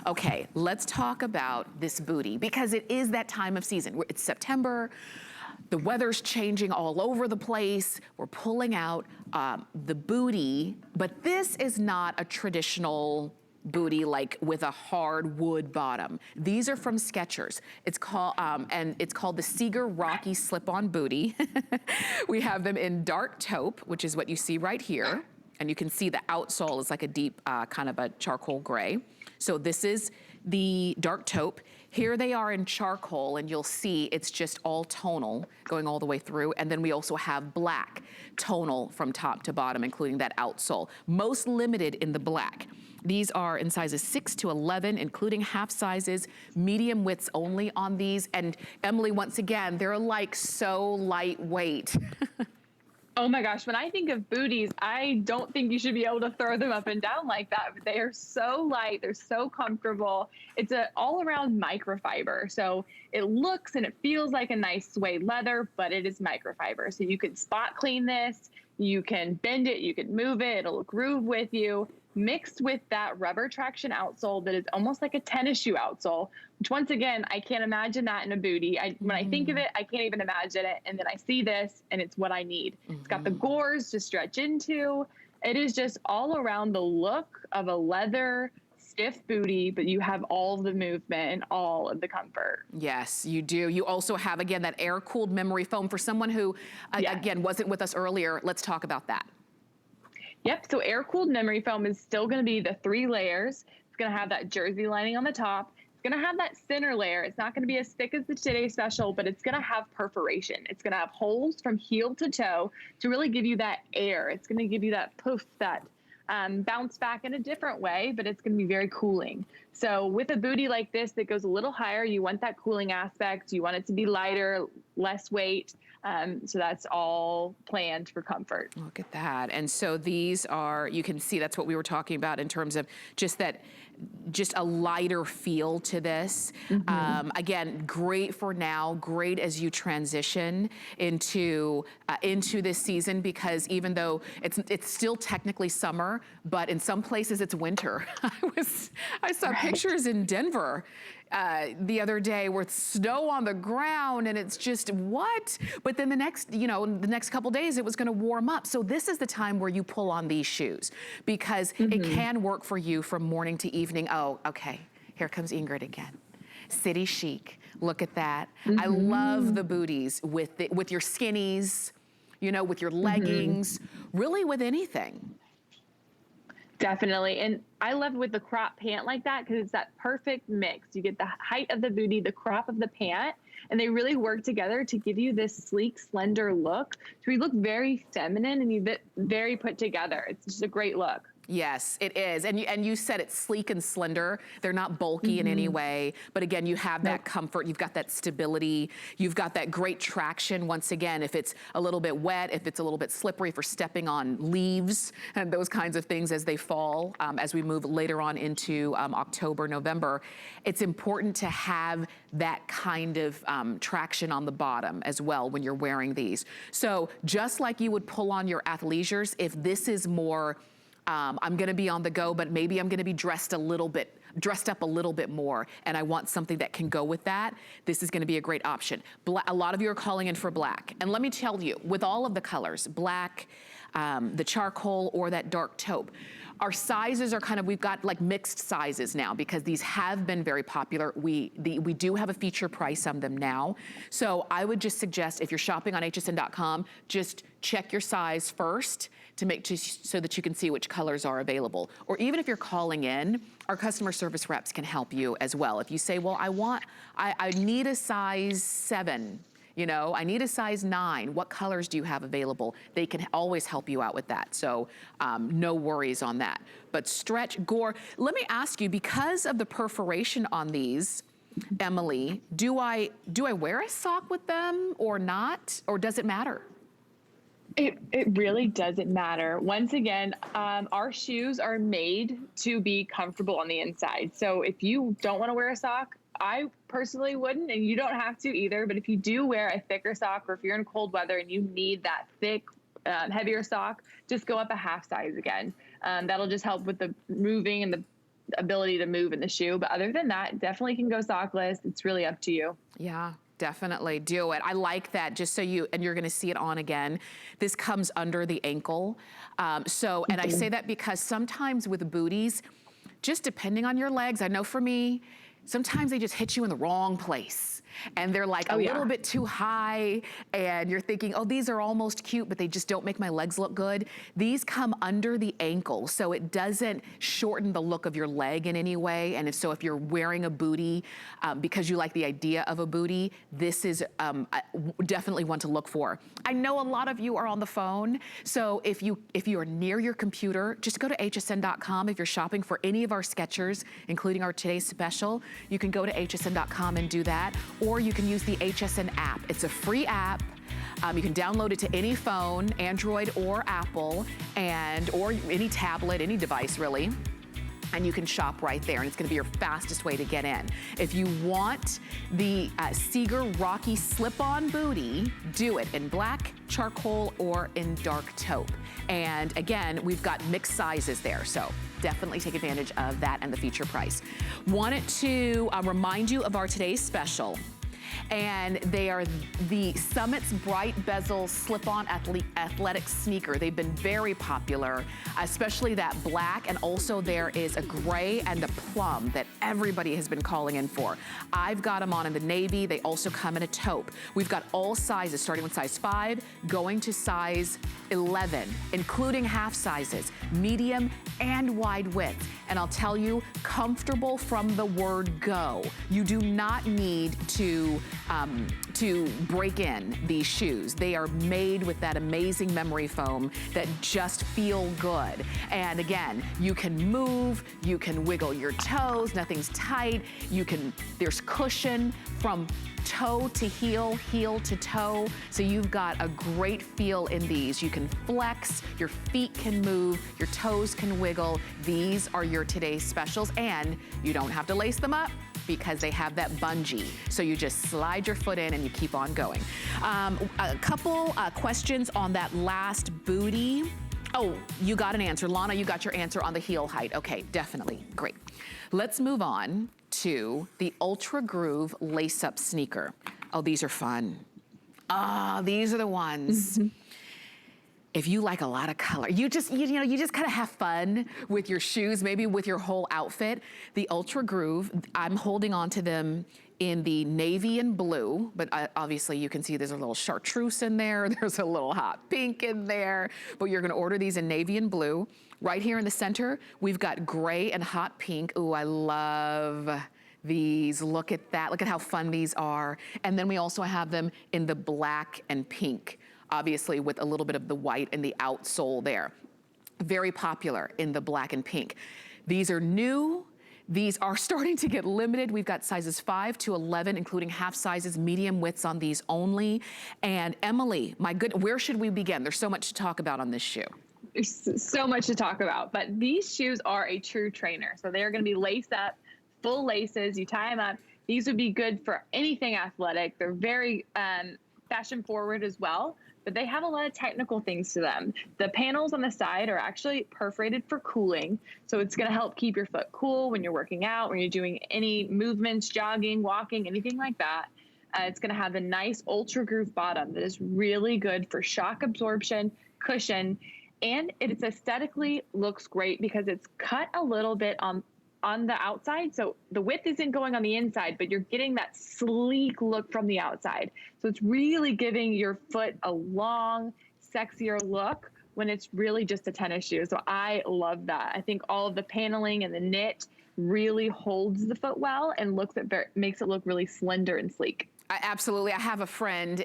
Okay, let's talk about this booty, because it is that time of season. It's September. The weather's changing all over the place. We're pulling out the booty, but this is not a traditional booty, like with a hard wood bottom. These are from Skechers. It's called, the Seeger Rocky Slip-On Booty. We have them in dark taupe, which is what you see right here. And you can see the outsole is like a deep, kind of a charcoal gray. So this is the dark taupe. Here they are in charcoal, and you'll see it's just all tonal going all the way through. And then we also have black tonal from top to bottom, including that outsole. Most limited in the black. These are in sizes 6 to 11, including half sizes, medium widths only on these. And Emily, once again, they're like so lightweight. Oh my gosh, when I think of booties, I don't think you should be able to throw them up and down like that. But they are so light, they're so comfortable. It's an all-around microfiber. So it looks and it feels like a nice suede leather, but it is microfiber. So you can spot clean this, you can bend it, you can move it, it'll groove with you, mixed with that rubber traction outsole that is almost like a tennis shoe outsole, which once again, I can't imagine that in a booty. When I think of it, I can't even imagine it. And then I see this and it's what I need. It's got the gores to stretch into. It is just all around the look of a leather stiff booty, but you have all of the movement and all of the comfort. Yes, you do. You also have, again, that air-cooled memory foam. For someone who, again, wasn't with us earlier, let's talk about that. Yep, so air-cooled memory foam is still going to be the 3 layers. It's going to have that jersey lining on the top. It's going to have that center layer. It's not going to be as thick as the Today Special, but it's going to have perforation. It's going to have holes from heel to toe to really give you that air. It's going to give you that poof, that bounce back in a different way, but it's going to be very cooling. So with a booty like this that goes a little higher, you want that cooling aspect. You want it to be lighter, less weight. So that's all planned for comfort. Look at that. And so these are, you can see that's what we were talking about in terms of just a lighter feel to this. Again, great for now, great as you transition into this season, because even though it's still technically summer, but in some places it's winter. I saw pictures in Denver the other day with snow on the ground, and it's just what? But then the next couple days it was going to warm up. So this is the time where you pull on these shoes, because it can work for you from morning to evening. Oh, okay. Here comes Ingrid again. City chic. Look at that. I love the booties with your skinnies, with your leggings, really with anything. Definitely. And I love with the crop pant like that, because it's that perfect mix. You get the height of the booty, the crop of the pant, and they really work together to give you this sleek, slender look. So you look very feminine and you look very put together. It's just a great look. Yes, it is. And you said it's sleek and slender. They're not bulky in any way. But again, you have that comfort. You've got that stability. You've got that great traction. Once again, if it's a little bit wet, if it's a little bit slippery for stepping on leaves and those kinds of things as they fall, as we move later on into October, November, it's important to have that kind of traction on the bottom as well when you're wearing these. So just like you would pull on your athleisures, if this is more, I'm gonna be on the go, but maybe I'm gonna be dressed up a little bit more, and I want something that can go with that, this is gonna be a great option. A lot of you are calling in for black. And let me tell you, with all of the colors, black, the charcoal, or that dark taupe, our sizes are we've got like mixed sizes now, because these have been very popular. We do have a feature price on them now. So I would just suggest, if you're shopping on hsn.com, just check your size first so that you can see which colors are available. Or even if you're calling in, our customer service reps can help you as well. If you say, well, I need a size 7, I need a size 9. What colors do you have available? They can always help you out with that. So no worries on that. But stretch, gore. Let me ask you, because of the perforation on these, Emily, do I wear a sock with them or not? Or does it matter? It really doesn't matter. Once again, our shoes are made to be comfortable on the inside. So if you don't want to wear a sock, I personally wouldn't, and you don't have to either. But if you do wear a thicker sock, or if you're in cold weather and you need that thick, heavier sock, just go up a half size again. That'll just help with the moving and the ability to move in the shoe. But other than that, definitely can go sockless. It's really up to you. Yeah. Definitely do it. I like that, just so you're gonna see it on again. This comes under the ankle. And I say that because sometimes with booties, just depending on your legs, I know for me, sometimes they just hit you in the wrong place. And they're like a little bit too high, and you're thinking, oh, these are almost cute, but they just don't make my legs look good. These come under the ankle, so it doesn't shorten the look of your leg in any way. And if you're wearing a bootie, because you like the idea of a bootie, this is definitely one to look for. I know a lot of you are on the phone, so if you are near your computer, just go to hsn.com. If you're shopping for any of our Skechers, including our today's special, you can go to hsn.com and do that. Or you can use the HSN app. It's a free app. You can download it to any phone, Android or Apple, or any tablet, any device really. And you can shop right there, and it's gonna be your fastest way to get in. If you want the Seeger Rocky slip-on bootie, do it in black, charcoal, or in dark taupe. And again, we've got mixed sizes there, so definitely take advantage of that and the feature price. Wanted to remind you of our today's special. And they are the Summit's Bright Bezel Slip-On Athletic Sneaker. They've been very popular, especially that black, and also there is a gray and a plum that everybody has been calling in for. I've got them on in the navy. They also come in a taupe. We've got all sizes, starting with size 5, going to size 11, including half sizes, medium and wide width. And I'll tell you, comfortable from the word go. You do not need to break in these shoes. They are made with that amazing memory foam that just feel good. And again, you can move, you can wiggle your toes, nothing's tight. There's cushion from toe to heel, heel to toe. So you've got a great feel in these. You can flex, your feet can move, your toes can wiggle. These are your today's specials, and you don't have to lace them up because they have that bungee. So you just slide your foot in and you keep on going. A couple questions on that last booty. Oh, you got an answer. Lana, you got your answer on the heel height. Okay, definitely, great. Let's move on to the Ultra Groove lace-up sneaker. Oh, these are fun. These are the ones. If you like a lot of color, you just kind of have fun with your shoes, maybe with your whole outfit. The Ultra Groove, I'm holding on to them in the navy and blue, but obviously you can see there's a little chartreuse in there, there's a little hot pink in there, but you're gonna order these in navy and blue. Right here in the center, we've got gray and hot pink. Ooh, I love these. Look at that, look at how fun these are. And then we also have them in the black and pink, obviously with a little bit of the white and the outsole there. Very popular in the black and pink. These are new. These are starting to get limited. We've got sizes 5 to 11, including half sizes, medium widths on these only. And Emily, my good, where should we begin? There's so much to talk about on this shoe. There's so much to talk about, but these shoes are a true trainer. So they're going to be laced up, full laces. You tie them up. These would be good for anything athletic. They're very fashion forward as well, but they have a lot of technical things to them. The panels on the side are actually perforated for cooling. So it's going to help keep your foot cool when you're working out, when you're doing any movements, jogging, walking, anything like that. It's going to have a nice Ultra Groove bottom that is really good for shock absorption, cushion, and it aesthetically looks great because it's cut a little bit on the outside. So the width isn't going on the inside, but you're getting that sleek look from the outside. So it's really giving your foot a long, sexier look when it's really just a tennis shoe. So I love that. I think all of the paneling and the knit really holds the foot well and makes it look really slender and sleek. Absolutely. I have a friend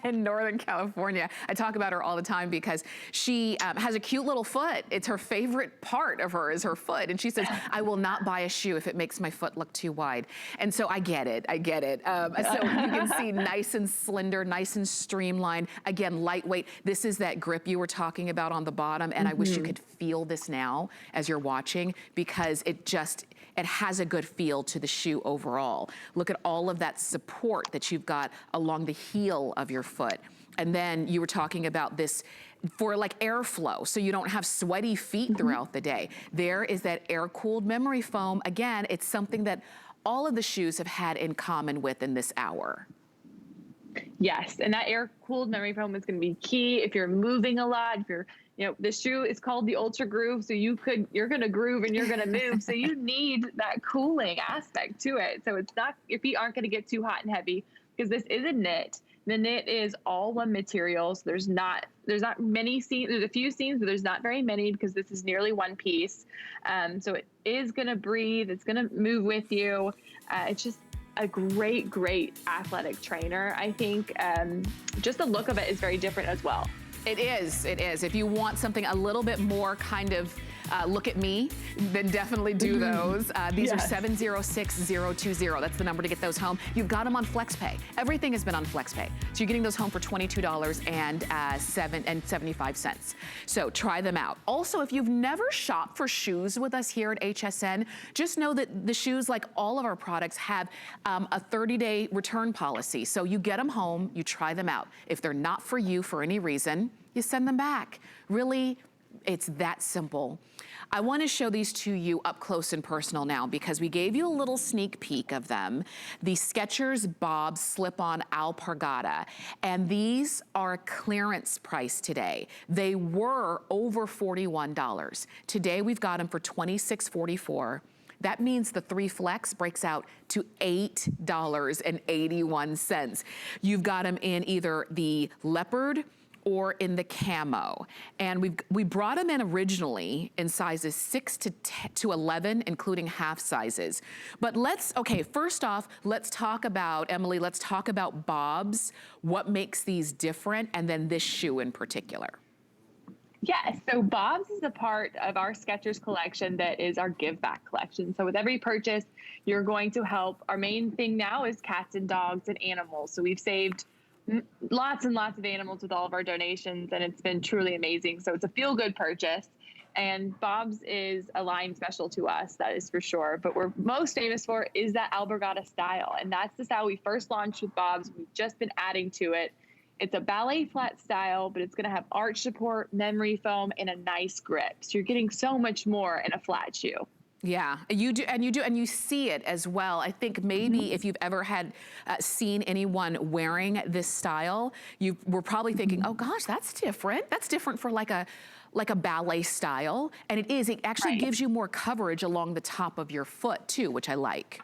in Northern California. I talk about her all the time because she has a cute little foot. It's her favorite part of her is her foot. And she says, I will not buy a shoe if it makes my foot look too wide. And so I get it. I get it. So you can see nice and slender, nice and streamlined. Again, lightweight. This is that grip you were talking about on the bottom. And I wish you could feel this now as you're watching because it has a good feel to the shoe overall. Look at all of that support that you've got along the heel of your foot. And then you were talking about this for like airflow, so you don't have sweaty feet throughout the day. There is that air-cooled memory foam. Again, it's something that all of the shoes have had in common with in this hour. Yes, and that air-cooled memory foam is going to be key if you're moving a lot, if you're You know, the shoe is called the Ultra Groove, so you're going to groove and you're going to move. So you need that cooling aspect to it. So it's not, your feet aren't going to get too hot and heavy, because this is a knit. The knit is all one material. So there's not many seams. There's a few seams, but there's not very many, because this is nearly one piece. So it is going to breathe. It's going to move with you. It's just a great athletic trainer. I think just the look of it is very different as well. It is. If you want something a little bit more kind of look at me, then definitely do those. These are 706020. That's the number to get those home. You've got them on FlexPay. Everything has been on FlexPay. So you're getting those home for $22.75. So try them out. Also, if you've never shopped for shoes with us here at HSN, just know that the shoes, like all of our products, have a 30-day return policy. So you get them home, you try them out. If they're not for you for any reason, you send them back. Really, it's that simple. I want to show these to you up close and personal now, because we gave you a little sneak peek of them. The Skechers Bob Slip-On Alpargata, and these are clearance price today. They were over $41. Today we've got them for $26.44. That means the 3 flex breaks out to $8.81. You've got them in either the leopard or in the camo. And we brought them in originally in sizes 6 to 11, including half sizes. But first off, let's talk about, Emily, let's talk about Bob's, what makes these different, and then this shoe in particular. Yes, so Bob's is a part of our Skechers collection that is our give back collection. So with every purchase, you're going to help. Our main thing now is cats and dogs and animals. So we've saved lots and lots of animals with all of our donations, and it's been truly amazing. So it's a feel-good purchase, and Bob's is a line special to us, that is for sure. But we're most famous for is that Alpargata style, and that's the style we first launched with Bob's. We've just been adding to it. It's a ballet flat style, but it's going to have arch support, memory foam, and a nice grip. So you're getting so much more in a flat shoe. Yeah, you do, and you see it as well. I think maybe if you've ever had seen anyone wearing this style, you were probably thinking, oh gosh, that's different. That's different for like a ballet style. And it is, it actually gives you more coverage along the top of your foot too, which I like.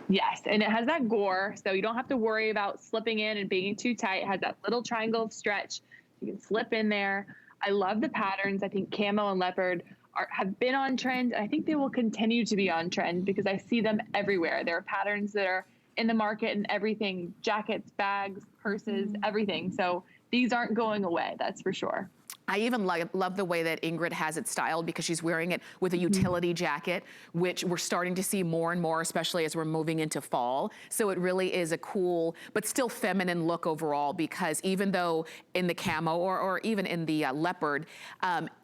Yes, and it has that gore, so you don't have to worry about slipping in and being too tight. It has that little triangle of stretch. You can slip in there. I love the patterns. I think camo and leopard have been on trend. I think they will continue to be on trend, because I see them everywhere. There are patterns that are in the market and everything, jackets, bags, purses, everything. So these aren't going away, that's for sure. I even love the way that Ingrid has it styled, because she's wearing it with a utility jacket, which we're starting to see more and more, especially as we're moving into fall. So it really is a cool, but still feminine look overall, because even though in the camo or even in the leopard,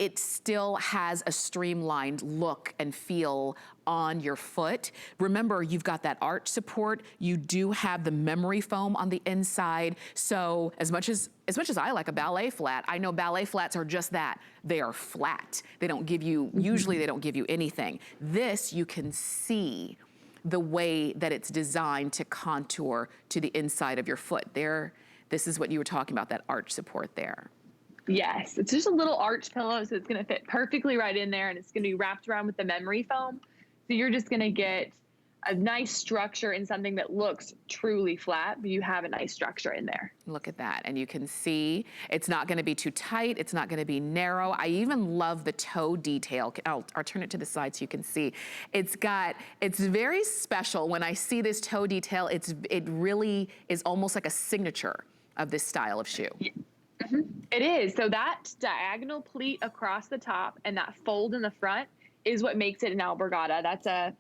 it still has a streamlined look and feel on your foot. Remember, you've got that arch support. You do have the memory foam on the inside. So as much as I like a ballet flat, I know ballet flats are just that. They are flat. They don't give you, usually they don't give you anything. This, you can see the way that it's designed to contour to the inside of your foot. This is what you were talking about, that arch support there. Yes, it's just a little arch pillow, so it's gonna fit perfectly right in there, and it's gonna be wrapped around with the memory foam. So you're just gonna get a nice structure in something that looks truly flat, but you have a nice structure in there. Look at that, and you can see it's not gonna be too tight, it's not gonna be narrow. I even love the toe detail. I'll turn it to the side so you can see. It's very special. When I see this toe detail, it really is almost like a signature of this style of shoe. Yeah. It is. So that diagonal pleat across the top and that fold in the front is what makes it an Alpargata. That's a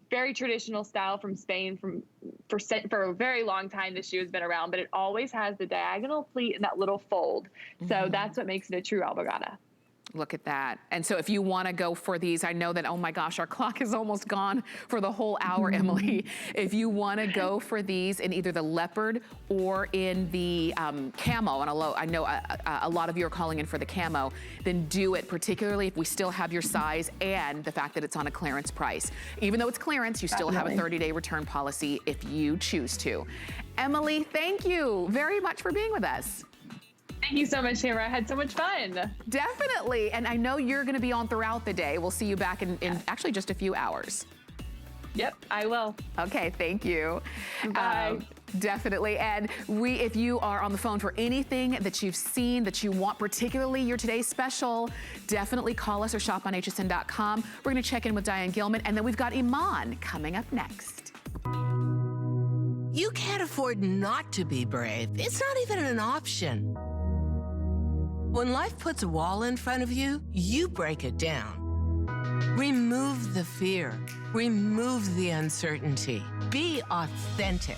very traditional style from Spain for a very long time. This shoe has been around, but it always has the diagonal pleat and that little fold. So that's what makes it a true Alpargata. Look at that. And so if you want to go for these, I know that, oh my gosh, our clock is almost gone for the whole hour, Emily. If you want to go for these in either the leopard or in the camo, and I know a lot of you are calling in for the camo, then do it, particularly if we still have your size and the fact that it's on a clearance price. Even though it's clearance, you still have a 30-day return policy if you choose to. Emily, thank you very much for being with us. Thank you so much, Tamara. I had so much fun. Definitely. And I know you're going to be on throughout the day. We'll see you back in actually just a few hours. Yep, I will. Okay, thank you. Bye. Definitely. And if you are on the phone for anything that you've seen that you want, particularly your today's special, definitely call us or shop on hsn.com. We're going to check in with Diane Gilman, and then we've got Iman coming up next. You can't afford not to be brave. It's not even an option. When life puts a wall in front of you, you break it down. Remove the fear. Remove the uncertainty. Be authentic.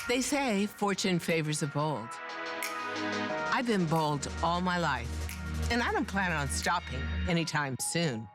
They say fortune favors the bold. I've been bold all my life, and I don't plan on stopping anytime soon.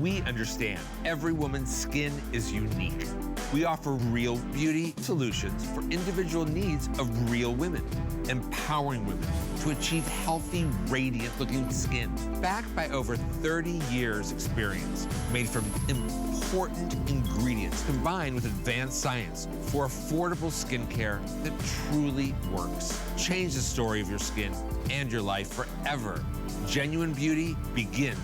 We understand every woman's skin is unique. We offer real beauty solutions for individual needs of real women, empowering women to achieve healthy, radiant-looking skin, backed by over 30 years' experience, made from important ingredients combined with advanced science for affordable skincare that truly works. Change the story of your skin and your life forever. Genuine beauty begins